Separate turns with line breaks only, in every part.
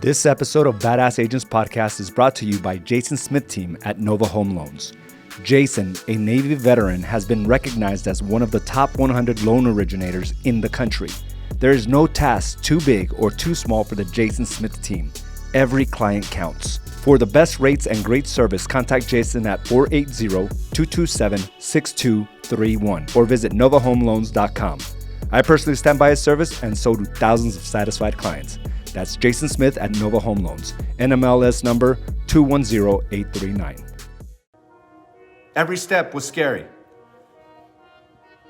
This episode of Badass Agents Podcast is brought to you by Jason Smith team at Nova Home Loans. Jason, a Navy veteran, has been recognized as one of the top 100 loan originators in the country. There is no task too big or too small for the Jason Smith team. Every client counts. For the best rates and great service, contact Jason at 480-227-6231 or visit novahomeloans.com. I personally stand by his service, and so do thousands of satisfied clients. That's Jason Smith at Nova Home Loans. NMLS number 210839.
Every step was scary.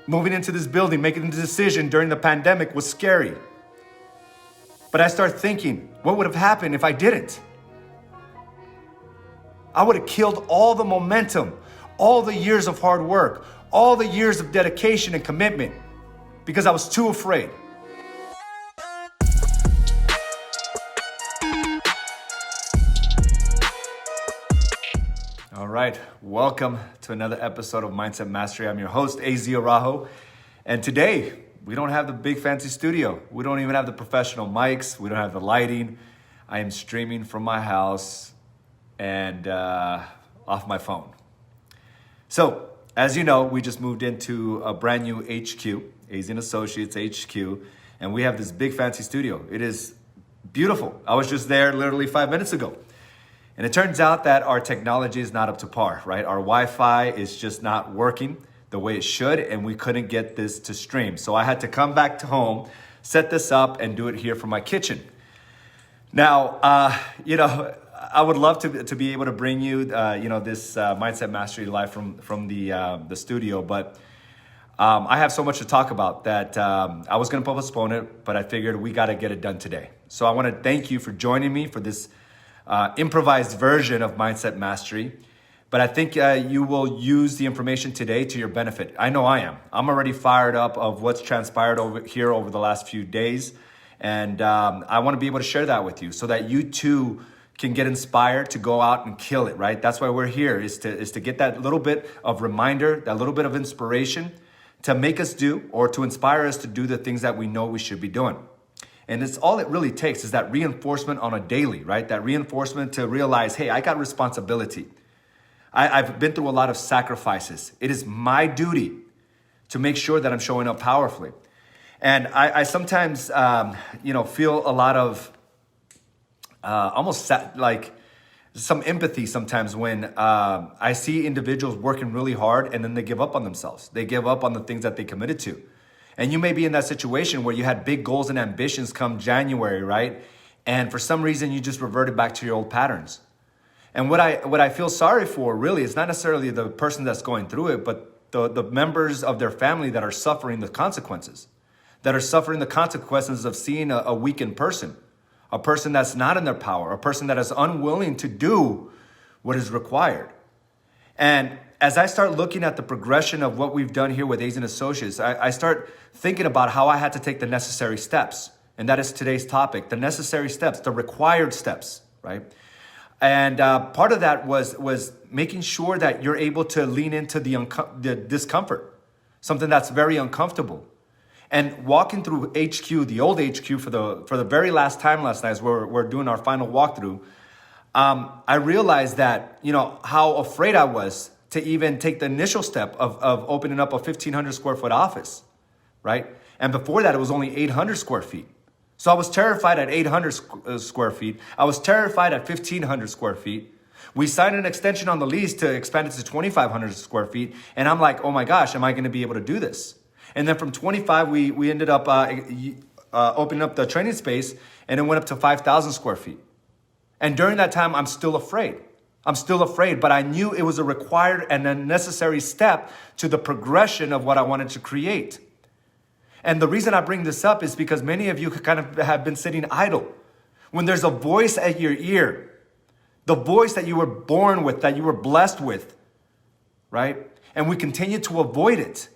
Moving into this building, making the decision during the pandemic was scary. But I started thinking, what would have happened if I didn't? I would have killed all the momentum, all the years of hard work, all the years of dedication and commitment because I was too afraid. All right, welcome to another episode of Mindset Mastery. I'm your host, Araujo, and today we don't have the big fancy studio. We don't even have the professional mics. We don't have the lighting. I am streaming from my house and off my phone. So, as you know, we just moved into a brand new HQ, AZ & Associates HQ, and we have this big fancy studio. It is beautiful. I was just there literally 5 minutes ago. And it turns out that our technology is not up to par, right? Our Wi-Fi is just not working the way it should, and we couldn't get this to stream. So I had to come back to home, set this up, and do it here from my kitchen. Now, I would love to be able to bring you, this Mindset Mastery live from the studio, but I have so much to talk about that I was going to postpone it, but I figured we got to get it done today. So I want to thank you for joining me for this improvised version of Mindset Mastery. But I think you will use the information today to your benefit. I know I am. I'm already fired up of what's transpired over the last few days. And I want to be able to share that with you so that you too can get inspired to go out and kill it, right? That's why we're here, is to get that little bit of reminder, that little bit of inspiration to make us do, or to inspire us to do the things that we know we should be doing. And it's all it really takes is that reinforcement on a daily, right? That reinforcement to realize, hey, I got responsibility. I've been through a lot of sacrifices. It is my duty to make sure that I'm showing up powerfully. And I sometimes, feel a lot of like some empathy sometimes when I see individuals working really hard and then they give up on themselves. They give up on the things that they committed to. And you may be in that situation where you had big goals and ambitions come January, right? And for some reason, you just reverted back to your old patterns. And what I feel sorry for, really, is not necessarily the person that's going through it, but the members of their family that are suffering the consequences, of seeing a weakened person, a person that's not in their power, a person that is unwilling to do what is required. And as I start looking at the progression of what we've done here with AZ & Associates, I start thinking about how I had to take the necessary steps. And that is today's topic, the necessary steps, the required steps, right? And part of that was making sure that you're able to lean into the discomfort, something that's very uncomfortable. And walking through HQ, the old HQ for the very last time last night as we're doing our final walkthrough, I realized that, how afraid I was to even take the initial step of opening up a 1,500 square foot office, right? And before that, it was only 800 square feet. So I was terrified at 800 square feet. I was terrified at 1,500 square feet. We signed an extension on the lease to expand it to 2,500 square feet. And I'm like, oh my gosh, am I going to be able to do this? And then from 25, we ended up opening up the training space, and it went up to 5,000 square feet. And during that time, I'm still afraid, but I knew it was a required and a necessary step to the progression of what I wanted to create. And the reason I bring this up is because many of you kind of have been sitting idle. When there's a voice at your ear, the voice that you were born with, that you were blessed with, right? And we continue to avoid it.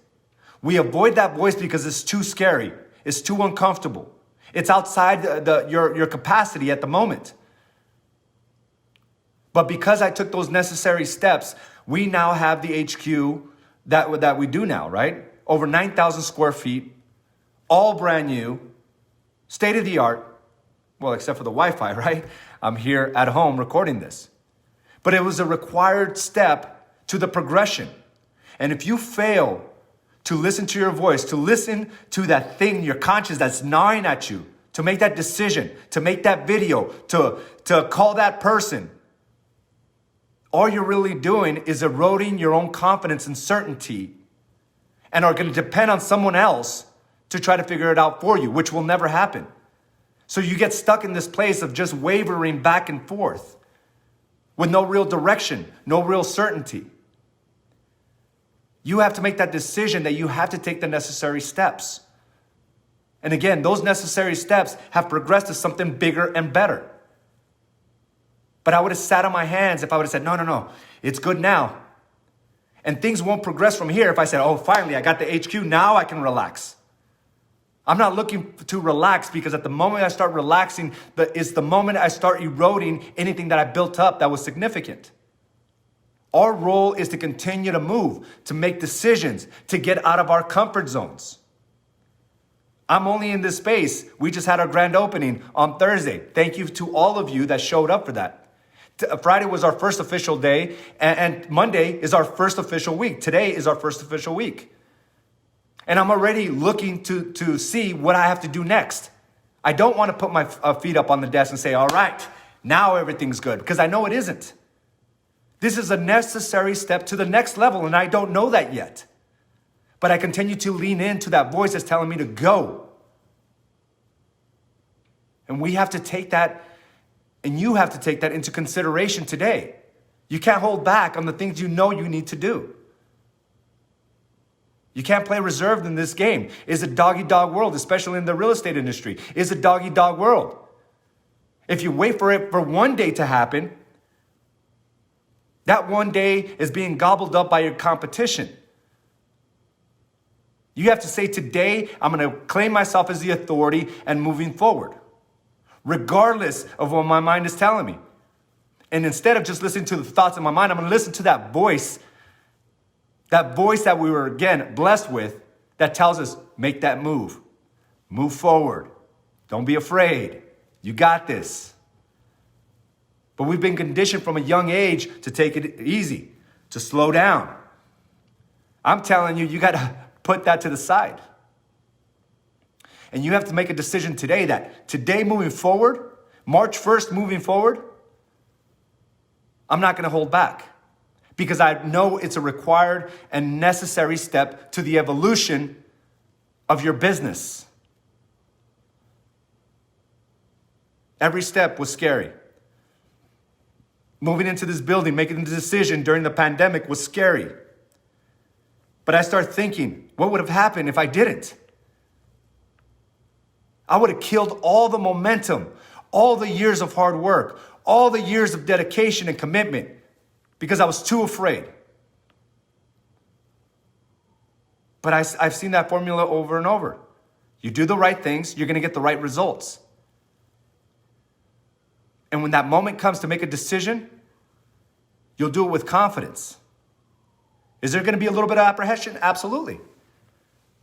We avoid that voice because it's too scary. It's too uncomfortable. It's outside your capacity at the moment. But because I took those necessary steps, we now have the HQ that we do now, right? Over 9,000 square feet, all brand new, state of the art, Well, except for the Wi-Fi, right? I'm here at home recording this. But it was a required step to the progression. And if you fail to listen to your voice, to listen to that thing, your conscience that's gnawing at you, to make that decision, to make that video, to call that person, all you're really doing is eroding your own confidence and certainty, and are going to depend on someone else to try to figure it out for you, which will never happen. So you get stuck in this place of just wavering back and forth with no real direction, no real certainty. You have to make that decision that you have to take the necessary steps. And again, those necessary steps have progressed to something bigger and better. But I would have sat on my hands if I would have said, no, it's good now. And things won't progress from here if I said, oh, finally, I got the HQ, now I can relax. I'm not looking to relax, because at the moment I start relaxing, it's the moment I start eroding anything that I built up that was significant. Our role is to continue to move, to make decisions, to get out of our comfort zones. I'm only in this space. We just had our grand opening on Thursday. Thank you to all of you that showed up for that. Friday was our first official day, and Monday is our first official week. Today is our first official week. And I'm already looking to see what I have to do next. I don't want to put my feet up on the desk and say, all right, now everything's good, because I know it isn't. This is a necessary step to the next level, and I don't know that yet. But I continue to lean into that voice that's telling me to go. And we have to take that, and you have to take that into consideration today. You can't hold back on the things you know you need to do. You can't play reserved in this game. It's a dog-eat-dog world, especially in the real estate industry. It's a dog-eat-dog world. If you wait for it for one day to happen, that one day is being gobbled up by your competition. You have to say, today, I'm going to claim myself as the authority and moving forward, regardless of what my mind is telling me. And instead of just listening to the thoughts in my mind, I'm going to listen to that voice that we were, again, blessed with, that tells us, make that move. Move forward. Don't be afraid. You got this. But we've been conditioned from a young age to take it easy, to slow down. I'm telling you, you got to put that to the side. And you have to make a decision today that today moving forward, March 1st moving forward, I'm not going to hold back. Because I know it's a required and necessary step to the evolution of your business. Every step was scary. Moving into this building, making the decision during the pandemic was scary. But I start thinking, what would have happened if I didn't? I would have killed all the momentum, all the years of hard work, all the years of dedication and commitment, because I was too afraid. But I've seen that formula over and over. You do the right things, you're going to get the right results. And when that moment comes to make a decision, you'll do it with confidence. Is there going to be a little bit of apprehension? Absolutely.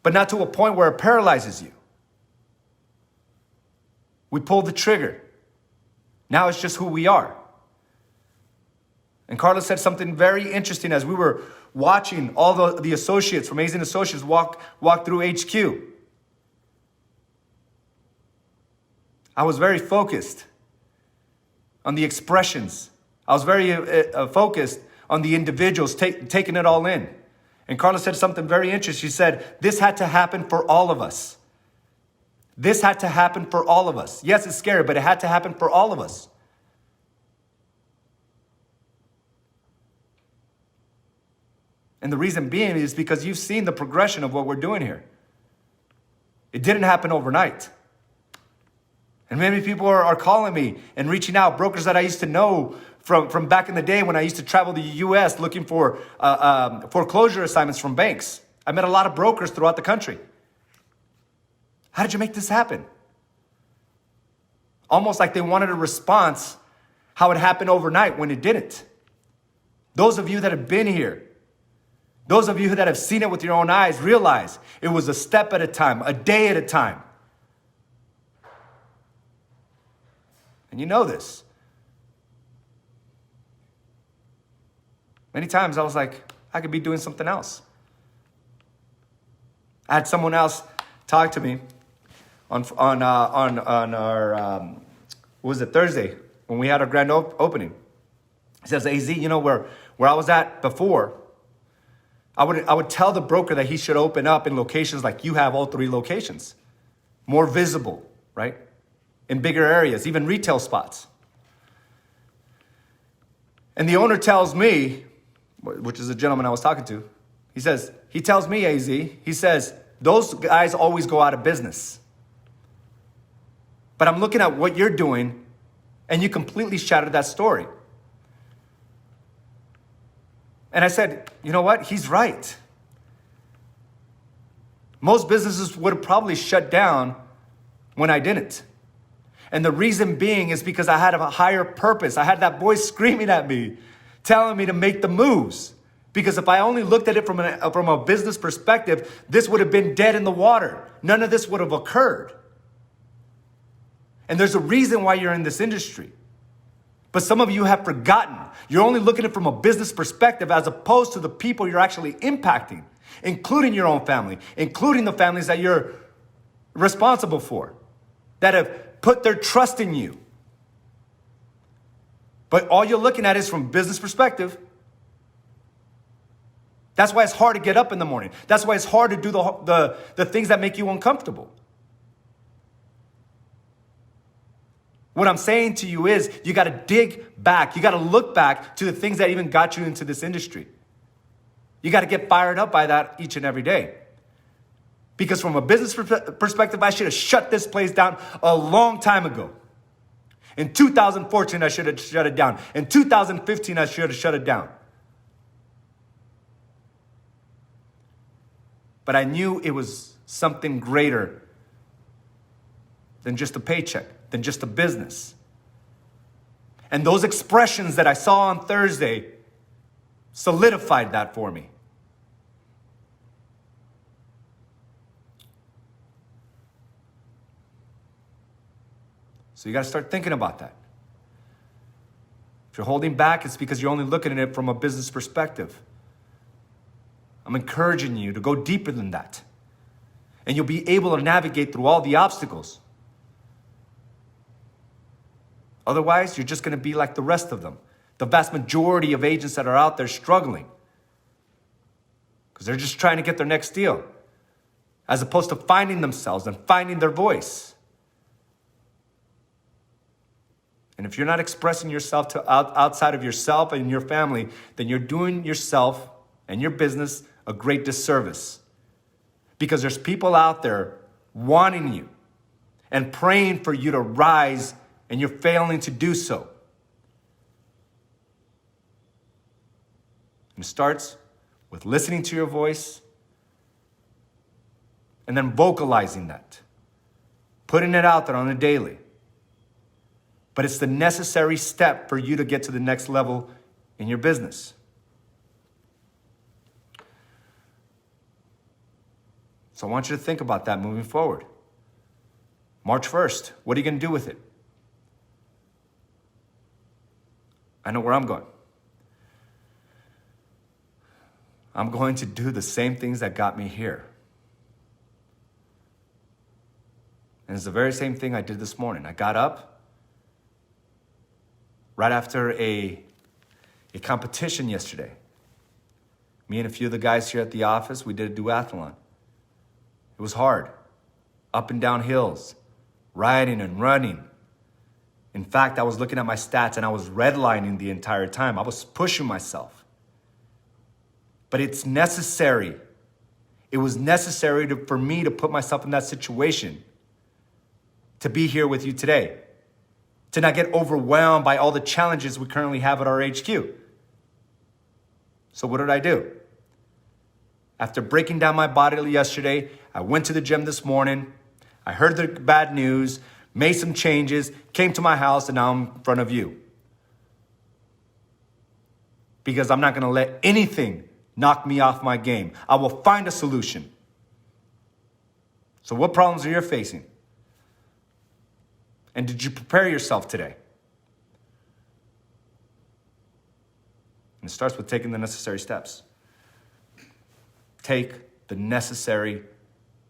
But not to a point where it paralyzes you. We pulled the trigger. Now it's just who we are. And Carlos said something very interesting as we were watching all the associates from Amazing Associates walk through HQ. I was very focused on the expressions. I was very focused on the individuals, taking it all in. And Carlos said something very interesting. She said, this had to happen for all of us. This had to happen for all of us. Yes, it's scary, but it had to happen for all of us. And the reason being is because you've seen the progression of what we're doing here. It didn't happen overnight. And many people are calling me and reaching out, brokers that I used to know from back in the day when I used to travel the U.S. looking for foreclosure assignments from banks. I met a lot of brokers throughout the country. How did you make this happen? Almost like they wanted a response, how it happened overnight when it didn't. Those of you that have been here, those of you that have seen it with your own eyes, realize it was a step at a time, a day at a time. And you know this. Many times I was like, I could be doing something else. I had someone else talk to me on our Thursday when we had our grand opening. He says, AZ, you know where I was at before, I would tell the broker that he should open up in locations like you have all 3 locations. More visible, right? In bigger areas, even retail spots. And the owner tells me, which is a gentleman I was talking to, he tells me, AZ, he says, those guys always go out of business. But I'm looking at what you're doing, and you completely shattered that story. And I said, you know what? He's right. Most businesses would have probably shut down when I didn't. And the reason being is because I had a higher purpose. I had that voice screaming at me, telling me to make the moves. Because if I only looked at it from a business perspective, this would have been dead in the water. None of this would have occurred. And there's a reason why you're in this industry. But some of you have forgotten. You're only looking at it from a business perspective as opposed to the people you're actually impacting, including your own family, including the families that you're responsible for, that have put their trust in you. But all you're looking at is from business perspective. That's why it's hard to get up in the morning. That's why it's hard to do the things that make you uncomfortable. What I'm saying to you is you got to dig back. You got to look back to the things that even got you into this industry. You got to get fired up by that each and every day. Because from a business perspective, I should have shut this place down a long time ago. In 2014, I should have shut it down. In 2015, I should have shut it down. But I knew it was something greater than just a paycheck, than just a business. And those expressions that I saw on Thursday solidified that for me. So you got to start thinking about that. If you're holding back, it's because you're only looking at it from a business perspective. I'm encouraging you to go deeper than that. And you'll be able to navigate through all the obstacles. Otherwise, you're just going to be like the rest of them. The vast majority of agents that are out there struggling. Because they're just trying to get their next deal. As opposed to finding themselves and finding their voice. And if you're not expressing yourself to outside of yourself and your family, then you're doing yourself and your business a great disservice. Because there's people out there wanting you and praying for you to rise, and you're failing to do so. And it starts with listening to your voice and then vocalizing that, putting it out there on a daily. But it's the necessary step for you to get to the next level in your business. So I want you to think about that moving forward. March 1st, what are you going to do with it? I know where I'm going. I'm going to do the same things that got me here. And it's the very same thing I did this morning. I got up right after a competition yesterday. Me and a few of the guys here at the office, we did a duathlon. It was hard. Up and down hills, riding and running. In fact, I was looking at my stats and I was redlining the entire time. I was pushing myself. But it's necessary. It was necessary for me to put myself in that situation to be here with you today, to not get overwhelmed by all the challenges we currently have at our HQ. So what did I do? After breaking down my body yesterday, I went to the gym this morning. I heard the bad news, made some changes, came to my house, and now I'm in front of you. Because I'm not going to let anything knock me off my game. I will find a solution. So what problems are you facing? And did you prepare yourself today? And it starts with taking the necessary steps. Take the necessary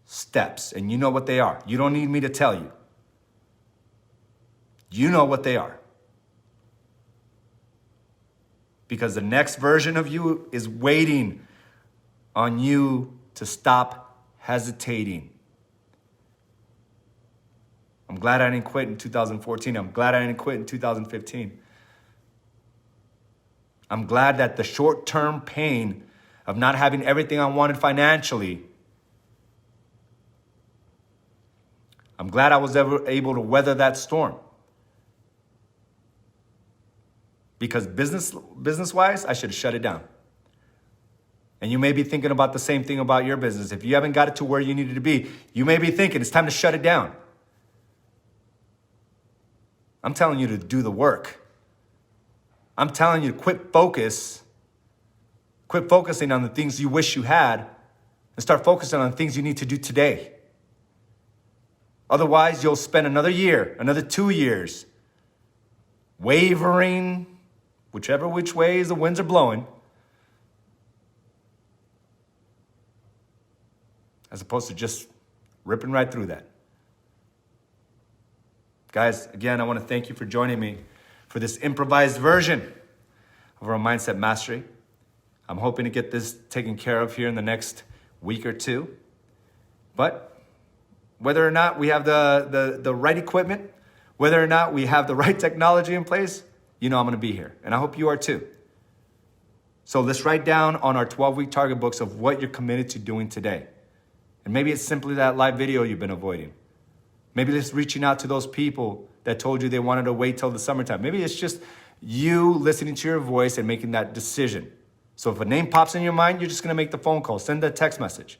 steps. And you know what they are. You don't need me to tell you. You know what they are. Because the next version of you is waiting on you to stop hesitating. I'm glad I didn't quit in 2014. I'm glad I didn't quit in 2015. I'm glad that the short-term pain of not having everything I wanted financially, I'm glad I was ever able to weather that storm. Because business-wise, I should have shut it down. And you may be thinking about the same thing about your business. If you haven't got it to where you needed to be, you may be thinking it's time to shut it down. I'm telling you to do the work. I'm telling you to quit focusing on the things you wish you had and start focusing on the things you need to do today. Otherwise, you'll spend another year, another 2 years, wavering, whichever which ways the winds are blowing, as opposed to just ripping right through that. Guys, again, I want to thank you for joining me for this improvised version of our Mindset Mastery. I'm hoping to get this taken care of here in the next week or two. But whether or not we have the right equipment, whether or not we have the right technology in place, you know I'm going to be here. And I hope you are too. So let's write down on our 12-week target books of what you're committed to doing today. And maybe it's simply that live video you've been avoiding. Maybe it's reaching out to those people that told you they wanted to wait till the summertime. Maybe it's just you listening to your voice and making that decision. So if a name pops in your mind, you're just going to make the phone call, send a text message.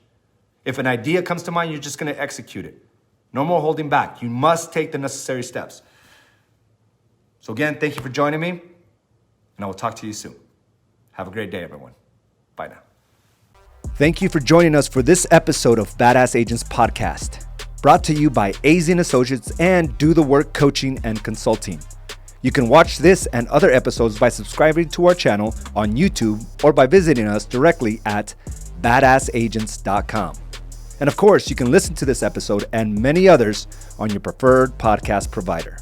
If an idea comes to mind, you're just going to execute it. No more holding back. You must take the necessary steps. So again, thank you for joining me, and I will talk to you soon. Have a great day, everyone. Bye now.
Thank you for joining us for this episode of Badass Agents Podcast, brought to you by AZ & Associates and Do the Work Coaching and Consulting. You can watch this and other episodes by subscribing to our channel on YouTube or by visiting us directly at badassagents.com. And of course, you can listen to this episode and many others on your preferred podcast provider.